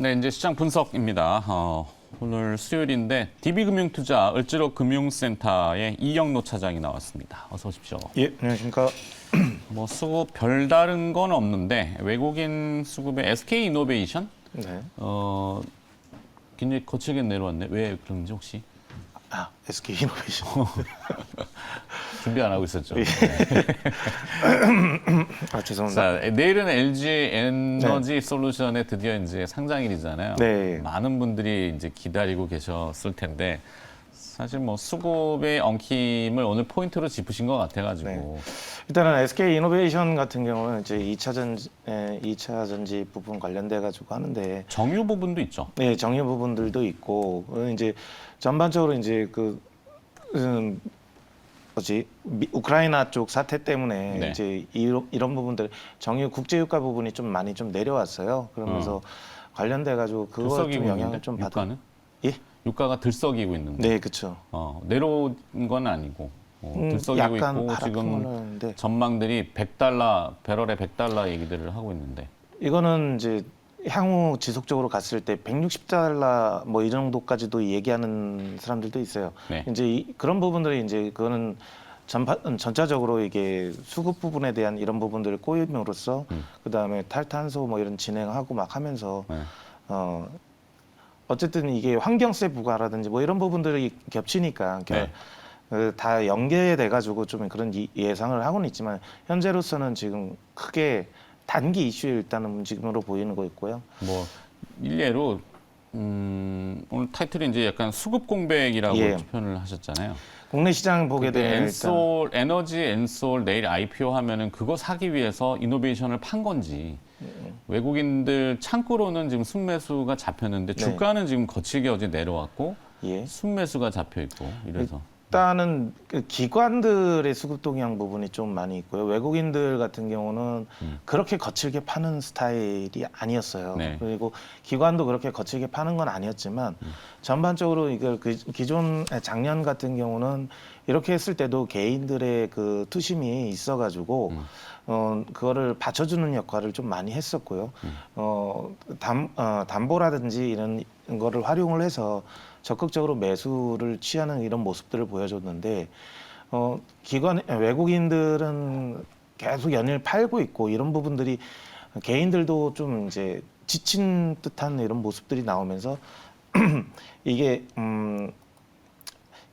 네, 이제 시장 분석입니다. 오늘 수요일인데 DB금융투자 을지로금융센터의 이영로 차장이 나왔습니다. 어서 오십시오. 예, 안녕하십니까. 뭐 수급 별다른 건 없는데 외국인 수급의 SK이노베이션 네. 굉장히 거칠게 내려왔네. 왜 그런지 혹시 SK 이노베이션. 준비 안 하고 있었죠? 예. 네. 죄송합니다. 자, 내일은 LG 에너지 솔루션의 드디어 이제 상장일이잖아요. 네. 많은 분들이 이제 기다리고 계셨을 텐데 사실 뭐 수급의 엉킴을 오늘 포인트로 짚으신 것 같아가지고. 네. 일단은 SK 이노베이션 같은 경우는 이제 2차 전지 부분 관련돼 가지고 하는데, 정유 부분도 있죠. 네, 정유 부분들도 있고, 이제 전반적으로 이제 우크라이나 쪽 사태 때문에 네. 이제 이런 부분들 정유 국제유가 부분이 좀 많이 좀 내려왔어요. 그러면서 관련돼 가지고 그거 좀 들썩이고 영향을 있는데 좀 받은. 유가는? 예? 유가가 들썩이고 있는데. 네, 그렇죠. 내려온 건 아니고 들썩이고 약간 있고 지금 올랐는데, 전망들이 100달러, 배럴에 100달러 얘기들을 하고 있는데. 이거는 이제 향후 지속적으로 갔을 때 160달러 뭐 이 정도까지도 얘기하는 사람들도 있어요. 네. 이제 그런 부분들이 이제 그거는 전체적으로 이게 수급 부분에 대한 이런 부분들을 꼬임으로써 그다음에 탈탄소 뭐 이런 진행하고 막 하면서 네. 어쨌든 이게 환경세 부과라든지 뭐 이런 부분들이 겹치니까 네. 다 연계돼 가지고 좀 그런 예상을 하고는 있지만 현재로서는 지금 크게 단기 이슈에 일단은 움직임으로 보이는 거 있고요. 뭐 일례로 오늘 타이틀이 이제 약간 수급 공백이라고 예. 표현을 하셨잖아요. 국내 시장 보게 되면 일단 엔솔 에너지 엔솔 내일 IPO 하면은 그거 사기 위해서 이노베이션을 판 건지 외국인들 창구로는 지금 순매수가 잡혔는데 네. 주가는 지금 거칠게 어제 내려왔고 예. 순매수가 잡혀 있고 이래서 일단은 그 기관들의 수급 동향 부분이 좀 많이 있고요. 외국인들 같은 경우는 그렇게 거칠게 파는 스타일이 아니었어요. 네. 그리고 기관도 그렇게 거칠게 파는 건 아니었지만 전반적으로 이걸 기존 작년 같은 경우는 이렇게 했을 때도 개인들의 그 투심이 있어가지고 그거를 받쳐주는 역할을 좀 많이 했었고요. 담보라든지 이런 거를 활용을 해서 적극적으로 매수를 취하는 이런 모습들을 보여줬는데 외국인들은 계속 연일 팔고 있고 이런 부분들이 개인들도 좀 이제 지친 듯한 이런 모습들이 나오면서 이게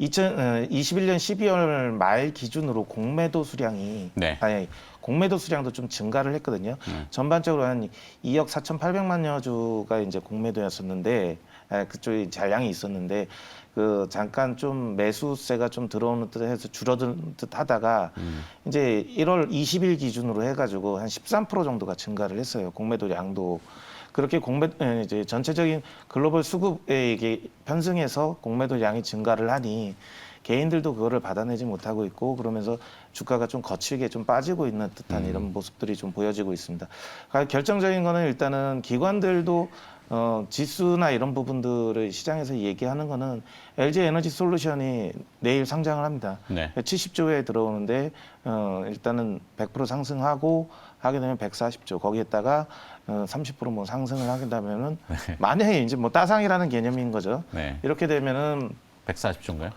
2021년 12월 말 기준으로 공매도 수량이 네. 공매도 수량도 좀 증가를 했거든요. 전반적으로 한 2억 4,800만여 주가 이제 공매도였었는데 그쪽에 잔량이 있었는데 그 잠깐 좀 매수세가 좀 들어오는 듯해서 줄어든 듯하다가 이제 1월 20일 기준으로 해가지고 한 13% 정도가 증가를 했어요. 공매도 량도. 그렇게 이제 전체적인 글로벌 수급에 이게 편승해서 공매도 량이 증가를 하니 개인들도 그거를 받아내지 못하고 있고 그러면서 주가가 좀 거칠게 좀 빠지고 있는 듯한 이런 모습들이 좀 보여지고 있습니다. 그러니까 결정적인 거는 일단은 기관들도 지수나 이런 부분들을 시장에서 얘기하는 거는 LG 에너지 솔루션이 내일 상장을 합니다. 네. 70조에 들어오는데 일단은 100% 상승하고 하게 되면 140조 거기에다가 30%뭐 상승을 하게 되면은 만약에 이제 뭐 따상이라는 개념인 거죠. 네. 이렇게 되면은 140조인가요?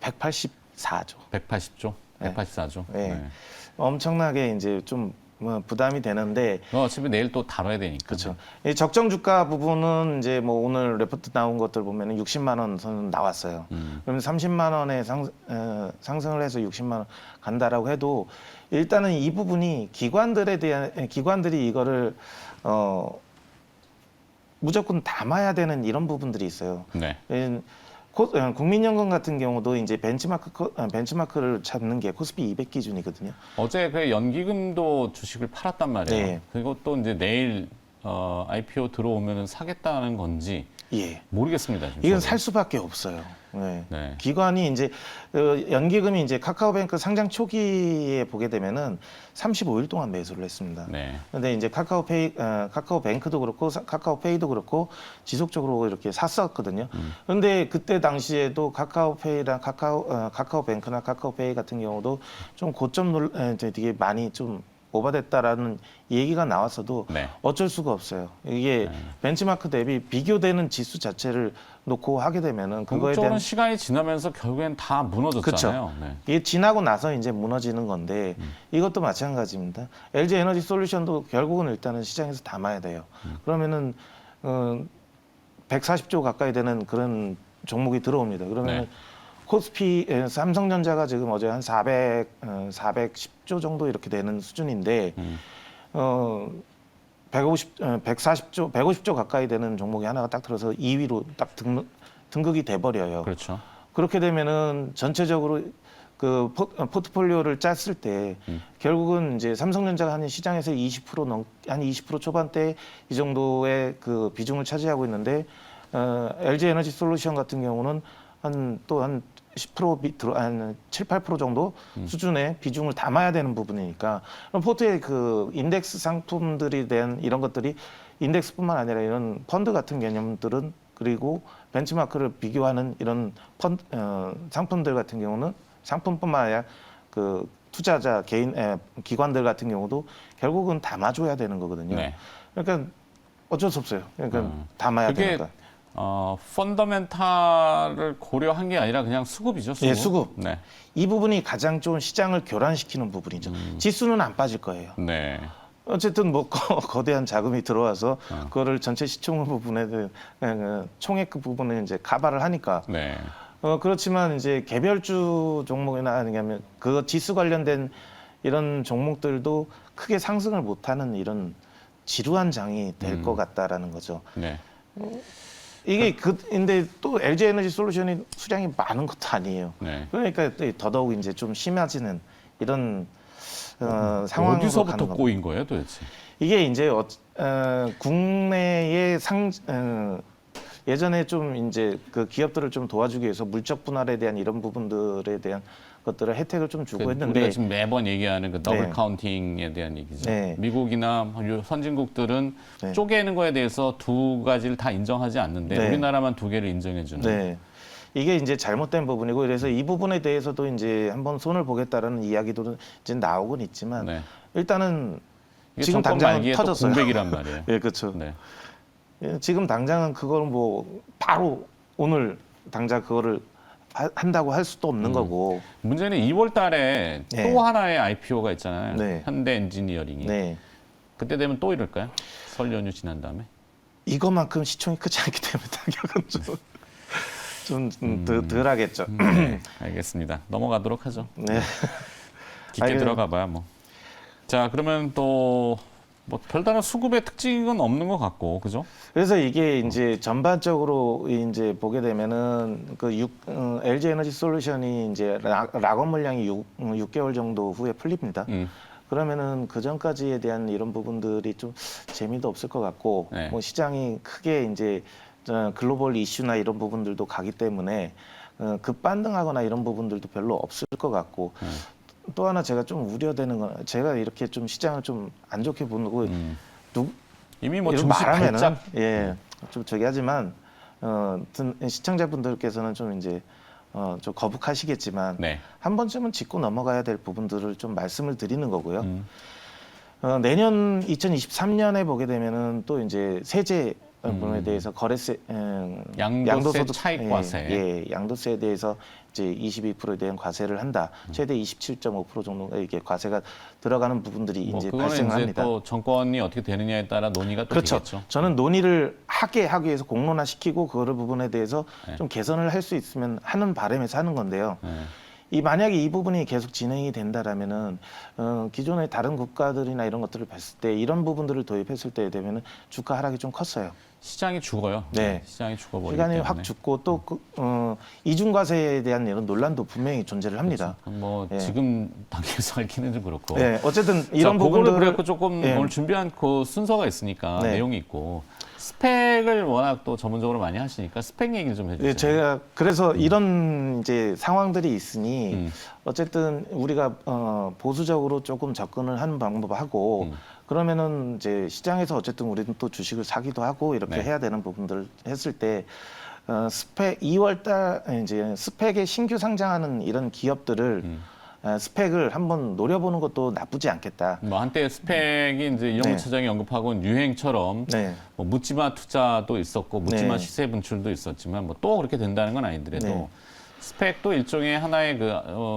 184조. 180조? 네. 184조? 네. 엄청나게 이제 좀 부담이 되는데 어차피 내일 또 다뤄야 되니까. 그렇죠. 이 적정 주가 부분은 이제 뭐 오늘 레포트 나온 것들 보면은 60만 원 선 나왔어요. 그러면 30만 원에 상승을 해서 60만 원 간다라고 해도 일단은 이 부분이 기관들이 이거를 무조건 담아야 되는 이런 부분들이 있어요. 네. 국민연금 같은 경우도 이제 벤치마크를 잡는 게 코스피 200 기준이거든요. 어제 그 연기금도 주식을 팔았단 말이에요. 네. 그리고 또 이제 내일 IPO 들어오면 사겠다는 건지 예. 모르겠습니다. 지금 이건 저도. 살 수밖에 없어요. 네. 네. 기관이 이제 연기금이 이제 카카오뱅크 상장 초기에 보게 되면은 35일 동안 매수를 했습니다. 네. 근데 이제 카카오뱅크도 그렇고 카카오페이도 그렇고 지속적으로 이렇게 샀었거든요. 근데 그때 당시에도 카카오페이랑 카카오뱅크나 카카오페이 같은 경우도 좀 고점 이제 되게 많이 좀 오버됐다라는 얘기가 나왔어도 네. 어쩔 수가 없어요. 이게 벤치마크 대비 비교되는 지수 자체를 놓고 하게 되면은 그거에 궁극적으로는 대한 시간이 지나면서 결국엔 다 무너졌잖아요. 네. 이게 지나고 나서 이제 무너지는 건데 이것도 마찬가지입니다. LG 에너지 솔루션도 결국은 일단은 시장에서 담아야 돼요. 그러면은 140조 가까이 되는 그런 종목이 들어옵니다. 그러면 네. 코스피 삼성전자가 지금 어제 한 410조 정도 이렇게 되는 수준인데 150조 가까이 되는 종목이 하나가 딱 들어서 2위로 딱 등극이 돼 버려요. 그렇죠. 그렇게 되면은 전체적으로 그 포트폴리오를 짰을 때 결국은 이제 삼성전자가 한 시장에서 20%한 20% 초반대 이 정도의 그 비중을 차지하고 있는데 LG 에너지 솔루션 같은 경우는 한 10% 밑으로 한 7, 8% 정도 수준의 비중을 담아야 되는 부분이니까 그럼 포트의 그 인덱스 상품들에 대한 이런 것들이 인덱스뿐만 아니라 이런 펀드 같은 개념들은 그리고 벤치마크를 비교하는 이런 상품들 같은 경우는 상품뿐만 아니라 그 투자자 개인 기관들 같은 경우도 결국은 담아줘야 되는 거거든요. 네. 그러니까 어쩔 수 없어요. 그러니까 담아야 그게 되니까. 펀더멘탈을 고려한 게 아니라 그냥 수급이죠. 수급. 예, 수급. 네. 이 부분이 가장 좀 시장을 교란시키는 부분이죠. 지수는 안 빠질 거예요. 네. 어쨌든 뭐 거대한 자금이 들어와서 그거를 전체 시총 부분에 총액 그 부분에 이제 가발을 하니까 네. 그렇지만 이제 개별주 종목이나 아니면 그 지수 관련된 이런 종목들도 크게 상승을 못하는 이런 지루한 장이 될 것 같다라는 거죠. 네. 이게 근데 또 LG 에너지 솔루션이 수량이 많은 것도 아니에요. 네. 그러니까 또 더더욱 이제 좀 심해지는 이런 상황으로 어디서부터 가는 겁니다. 꼬인 거예요, 도대체? 이게 이제 국내의 예전에 좀 이제 그 기업들을 좀 도와주기 위해서 물적 분할에 대한 이런 부분들에 대한 것들을 혜택을 좀 주고 했는데 우리가 지금 매번 얘기하는 그 더블 네. 카운팅에 대한 얘기죠. 네. 미국이나 선진국들은 네. 쪼개는 거에 대해서 두 가지를 다 인정하지 않는데 네. 우리나라만 두 개를 인정해 주는. 네. 이게 이제 잘못된 부분이고 그래서 이 부분에 대해서도 이제 한번 손을 보겠다라는 이야기도 이제 나오곤 있지만 네. 일단은 이게 지금 정권 당장 말기에 또 터졌어요. 공백이란 말이에요. 예, 그렇죠. 네. 예, 지금 당장은 그걸 뭐 바로 오늘 당장 그거를 한다고 할 수도 없는 거고. 문제는 2월 달에 네. 또 하나의 IPO가 있잖아요. 네. 현대 엔지니어링이. 네. 그때 되면 또 이럴까요? 설 연휴 지난 다음에? 이거만큼 시총이 크지 않기 때문에 타격은 덜 하겠죠. 네, 알겠습니다. 넘어가도록 하죠. 네. 깊게 알겠- 들어가 봐야 뭐. 자, 그러면 또 뭐 별다른 수급의 특징은 없는 것 같고, 그죠? 그래서 이게 이제 전반적으로 이제 보게 되면은 LG 에너지 솔루션이 이제 락업 물량이 6개월 정도 후에 풀립니다. 그러면은 그 전까지에 대한 이런 부분들이 좀 재미도 없을 것 같고, 네. 뭐 시장이 크게 이제 글로벌 이슈나 이런 부분들도 가기 때문에 급반등하거나 이런 부분들도 별로 없을 것 같고. 또 하나 제가 좀 우려되는 건 제가 이렇게 좀 시장을 좀 안 좋게 보고 이미 뭐 이런 증시 말하면은 발작. 좀 저기 하지만 시청자분들께서는 좀 이제 좀 거북하시겠지만 네. 한 번쯤은 짚고 넘어가야 될 부분들을 좀 말씀을 드리는 거고요. 내년 2023년에 보게 되면은 또 이제 세제 부분에 대해서 거래세, 양도세 차익 과세. 예, 양도세에 대해서 이제 22%에 대한 과세를 한다. 최대 27.5% 정도 이게 과세가 들어가는 부분들이 뭐 이제 그거는 발생을 이제 합니다. 또 정권이 어떻게 되느냐에 따라 논의가 또 그렇죠. 되겠죠. 저는 논의를 하기 위해서 공론화시키고 그 부분에 대해서 네. 좀 개선을 할 수 있으면 하는 바람에서 하는 건데요. 네. 만약에 이 부분이 계속 진행이 된다라면은 기존의 다른 국가들이나 이런 것들을 봤을 때 이런 부분들을 도입했을 때 되면은 주가 하락이 좀 컸어요. 시장이 죽어요. 네. 시장이 죽어버리기 시간이 때문에. 확 죽고 또 이중과세에 대한 이런 논란도 분명히 존재를 합니다. 뭐 예. 지금 단계에서 알기는 좀 그렇고. 네, 어쨌든 이런 자, 그거를 부분들을 그래갖고 조금 예. 오늘 준비한 그 순서가 있으니까 네. 내용이 있고 스펙을 워낙 또 전문적으로 많이 하시니까 스펙 얘기 좀 해주세요. 예, 제가 그래서 이런 이제 상황들이 있으니 어쨌든 우리가 보수적으로 조금 접근을 하는 방법하고 그러면은 이제 시장에서 어쨌든 우리는 또 주식을 사기도 하고 이렇게 네. 해야 되는 부분들을 했을 때 스펙 2월달 이제 스펙에 신규 상장하는 이런 기업들을 스펙을 한번 노려보는 것도 나쁘지 않겠다. 뭐 한때 스펙이 이제 이영무 네. 차장이 언급하고 유행처럼 네. 뭐 묻지마 투자도 있었고 묻지마 네. 시세 분출도 있었지만 뭐 또 그렇게 된다는 건 아니더라도 네. 스펙도 일종의 하나의 그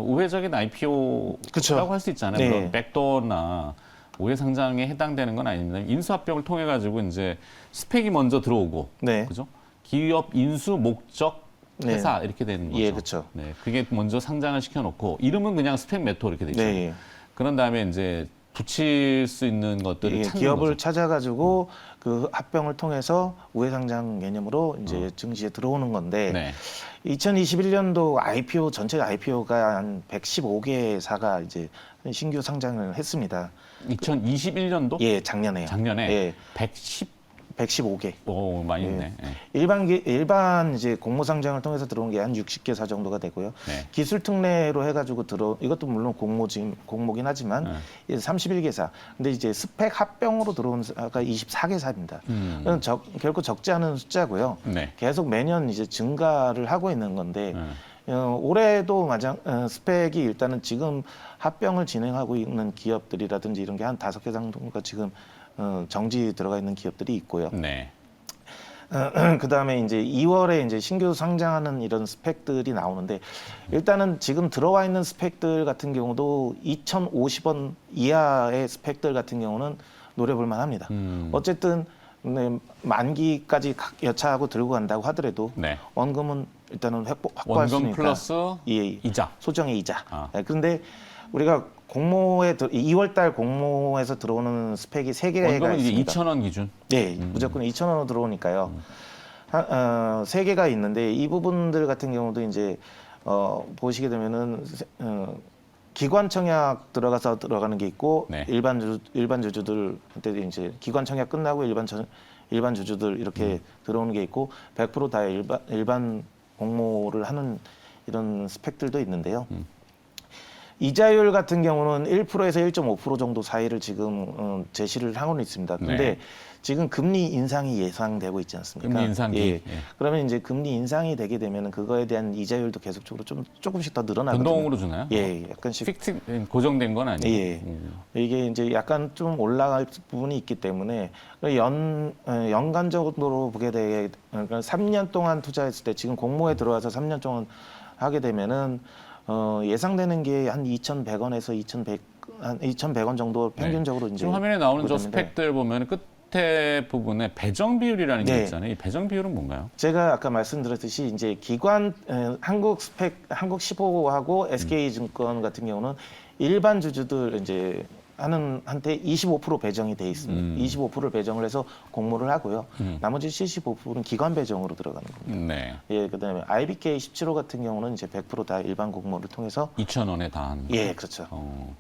우회적인 IPO라고 그쵸. 할 수 있잖아요. 네. 물론 백도어나 우회 상장에 해당되는 건 아닙니다. 인수합병을 통해 가지고 이제 스펙이 먼저 들어오고, 네. 그죠? 기업 인수 목적 네. 회사 이렇게 되는 거죠. 예, 그쵸. 네, 그게 먼저 상장을 시켜놓고 이름은 그냥 스펙 메토 이렇게 되죠. 네. 그런 다음에 이제 붙일 수 있는 것들을 예, 찾는 기업을 거죠. 찾아가지고 그 합병을 통해서 우회상장 개념으로 이제 증시에 들어오는 건데 네. 2021년도 IPO 전체 IPO가 한 115개사가 이제 신규 상장을 했습니다. 2021년도 예, 작년에요. 작년에 예, 110, 115개. 많이 있네. 네. 일반 이제 공모 상장을 통해서 들어온 게 한 60개사 정도가 되고요. 네. 기술 특례로 해가지고 이것도 물론 공모긴 하지만 네. 31개사. 근데 이제 스펙 합병으로 들어온 사가 24개사입니다. 결코 적지 않은 숫자고요. 네. 계속 매년 이제 증가를 하고 있는 건데 네. 올해도 스펙이 일단은 지금 합병을 진행하고 있는 기업들이라든지 이런 게 한 5개 정도가 지금 정지 들어가 있는 기업들이 있고요. 네. 그 다음에 이제 2월에 이제 신규 상장하는 이런 스펙들이 나오는데 일단은 지금 들어와 있는 스펙들 같은 경우도 2,050원 이하의 스펙들 같은 경우는 노려볼 만합니다. 어쨌든 네, 만기까지 여차하고 들고 간다고 하더라도 네. 원금은 일단은 확보할 수 원금 있으니까 플러스 예, 이자. 소정의 이자. 아. 네, 그런데 우리가 2월달 공모에서 들어오는 스펙이 3개가 원금은 이제 있습니다. 2,000원 기준. 네, 무조건 2,000원으로 들어오니까요. 3개가 있는데 이 부분들 같은 경우도 이제 보시게 되면은 기관 청약 들어가는 게 있고 네. 일반 주주들 그때 이제 기관 청약 끝나고 일반 주주들 이렇게 들어오는 게 있고 100% 다 일반 공모를 하는 이런 스펙들도 있는데요. 이자율 같은 경우는 1%에서 1.5% 정도 사이를 지금 제시를 하고는 있습니다. 근데 네. 지금 금리 인상이 예상되고 있지 않습니까? 금리 인상기. 예. 예. 그러면 이제 금리 인상이 되게 되면 그거에 대한 이자율도 계속적으로 조금씩 더 늘어나거든요. 변동으로 주나요? 예, 약간씩. 픽스 고정된 건 아니에요. 예. 이게 이제 약간 좀 올라갈 부분이 있기 때문에 연간적으로 보게 되게 그러니까 3년 동안 투자했을 때 지금 공모에 들어와서 3년 동안 하게 되면은 예상되는 게 한 2,100원에서 2,100원 정도 평균적으로 이제 지금 화면에 나오는 저 보게 되는데 스펙들 보면 끝에 부분에 배정 비율이라는 게 네. 있잖아요. 이 배정 비율은 뭔가요? 제가 아까 말씀드렸듯이 이제 기관 한국 15하고 SK증권 같은 경우는 일반 주주들 이제 한테 25% 배정이 돼 있습니다. 25%를 배정을 해서 공모를 하고요. 나머지 75%는 기관 배정으로 들어가는 겁니다. 네. 예, 그다음에 IBK 17호 같은 경우는 이제 100% 다 일반 공모를 통해서 2,000원에 다 한. 예, 그렇죠. 어.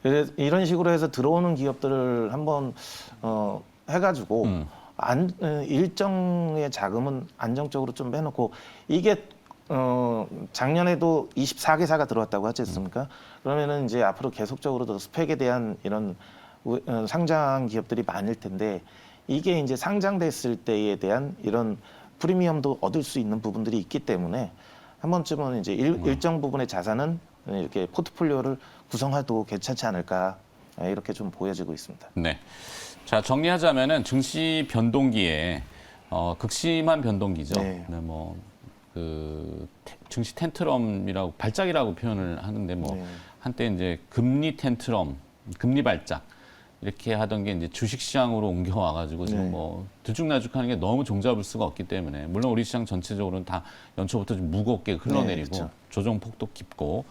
그래서 이런 식으로 해서 들어오는 기업들을 한번 해가지고 일정의 자금은 안정적으로 좀 빼놓고 이게 작년에도 24개사가 들어왔다고 하지 않습니까? 그러면은 이제 앞으로 계속적으로도 스펙에 대한 이런 상장 기업들이 많을 텐데 이게 이제 상장됐을 때에 대한 이런 프리미엄도 얻을 수 있는 부분들이 있기 때문에 한 번쯤은 이제 일정 부분의 자산은 이렇게 포트폴리오를 구성해도 괜찮지 않을까 이렇게 좀 보여지고 있습니다. 네. 자, 정리하자면은 증시 변동기에 극심한 변동기죠. 네. 네, 뭐 증시 텐트럼이라고 발작이라고 표현을 하는데 뭐 네. 한때 이제 금리 텐트럼, 금리 발작 이렇게 하던 게 이제 주식 시장으로 옮겨와 가지고 지금 네. 뭐 들쭉날쭉하는 게 너무 종잡을 수가 없기 때문에 물론 우리 시장 전체적으로는 다 연초부터 좀 무겁게 흘러내리고 그렇죠. 조정폭도 깊고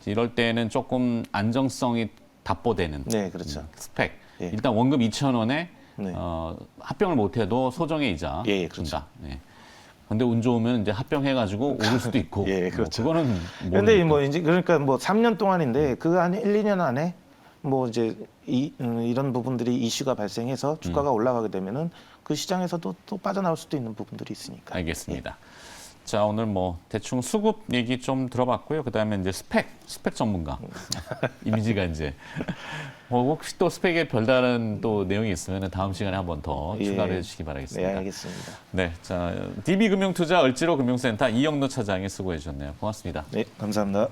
이럴 때는 조금 안정성이 답보되는 네, 그렇죠. 스펙. 예. 일단 원금 2,000원에 네. 합병을 못해도 소정의 이자 예, 그렇죠. 준다. 예. 근데 운 좋으면 이제 합병해가지고 오를 수도 있고. 예, 그렇죠. 뭐 그거는 근데 모르니까. 뭐 이제 그러니까 뭐 3년 동안인데 그 안에 1, 2년 안에 뭐 이제 이런 부분들이 이슈가 발생해서 주가가 올라가게 되면은 그 시장에서도 또 빠져나올 수도 있는 부분들이 있으니까. 알겠습니다. 자, 오늘 뭐 대충 수급 얘기 좀 들어봤고요. 그다음에 이제 스펙 전문가 이미지가 이제 뭐 혹시 또 스펙에 별다른 또 내용이 있으면 다음 시간에 한번 더 예. 추가를 해주시기 바라겠습니다. 네, 알겠습니다. 네, 자 DB금융투자 얼지로 금융센터 이영노 차장이 수고해 주셨네요. 고맙습니다. 네, 감사합니다.